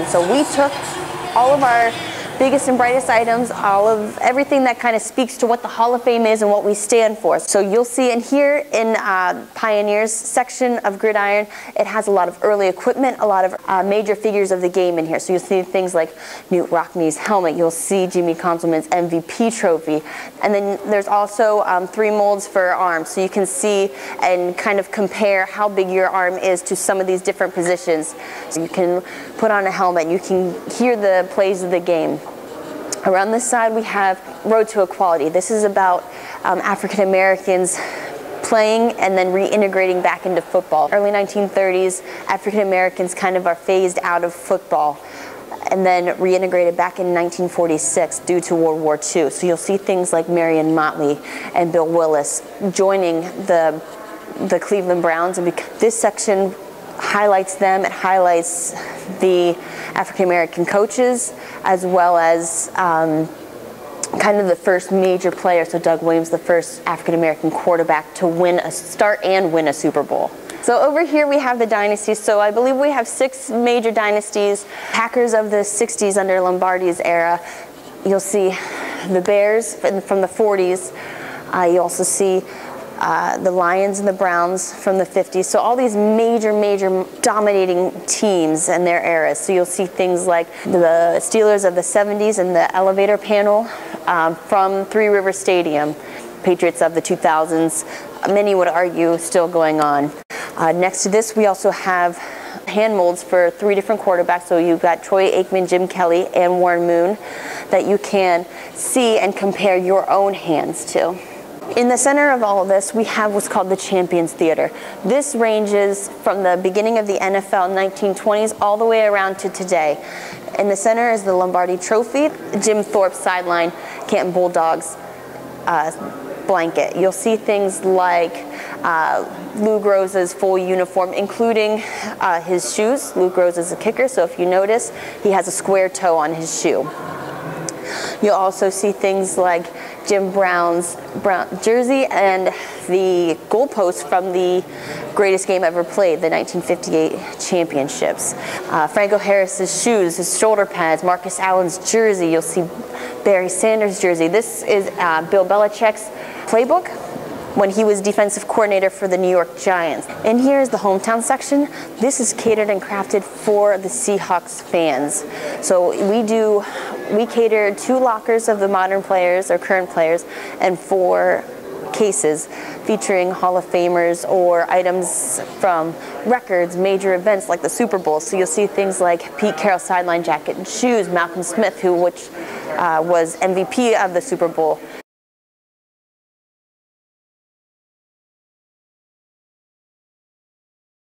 So we took all of our biggest and brightest items, everything that kind of speaks to what the Hall of Fame is and what we stand for. So you'll see in here in Pioneers section of Gridiron, it has a lot of early equipment, a lot of major figures of the game in here. So you'll see things like Newt Rockne's helmet, you'll see Jimmy Conzelman's MVP trophy, and then there's also 3 molds for arms, so you can see and kind of compare how big your arm is to some of these different positions. So you can put on a helmet, you can hear the plays of the game. Around this side we have Road to Equality. This is about African Americans playing and then reintegrating back into football. Early 1930s, African Americans kind of are phased out of football and then reintegrated back in 1946 due to World War II. So you'll see things like Marion Motley and Bill Willis joining the Cleveland Browns, and this section highlights them. It highlights the African American coaches as well as kind of the first major player. So Doug Williams, the first African American quarterback to start and win a Super Bowl. So over here we have the dynasties. So I believe we have 6 major dynasties. Packers of the 60s under Lombardi's era. You'll see the Bears from the 40s. You also see the Lions and the Browns from the 50s. So all these major dominating teams and their eras. So you'll see things like the Steelers of the 70s and the elevator panel from Three River Stadium. Patriots of the 2000s, many would argue still going on. Next to this we also have hand molds for 3 different quarterbacks. So you've got Troy Aikman, Jim Kelly, and Warren Moon that you can see and compare your own hands to. In the center of all of this, we have what's called the Champions Theater. This ranges from the beginning of the NFL 1920s all the way around to today. In the center is the Lombardi Trophy, Jim Thorpe's sideline, Canton Bulldogs blanket. You'll see things like Lou Groza's full uniform, including his shoes. Lou Groza is a kicker, so if you notice, he has a square toe on his shoe. You'll also see things like Jim Brown's jersey and the goalpost from the greatest game ever played, the 1958 championships. Franco Harris's shoes, his shoulder pads, Marcus Allen's jersey. You'll see Barry Sanders' jersey. This is Bill Belichick's playbook when he was defensive coordinator for the New York Giants. And here's the hometown section. This is catered and crafted for the Seahawks fans. So we cater 2 lockers of the modern players or current players and 4 cases featuring Hall of Famers or items from records, major events like the Super Bowl. So you'll see things like Pete Carroll's sideline jacket and shoes, Malcolm Smith, which was MVP of the Super Bowl,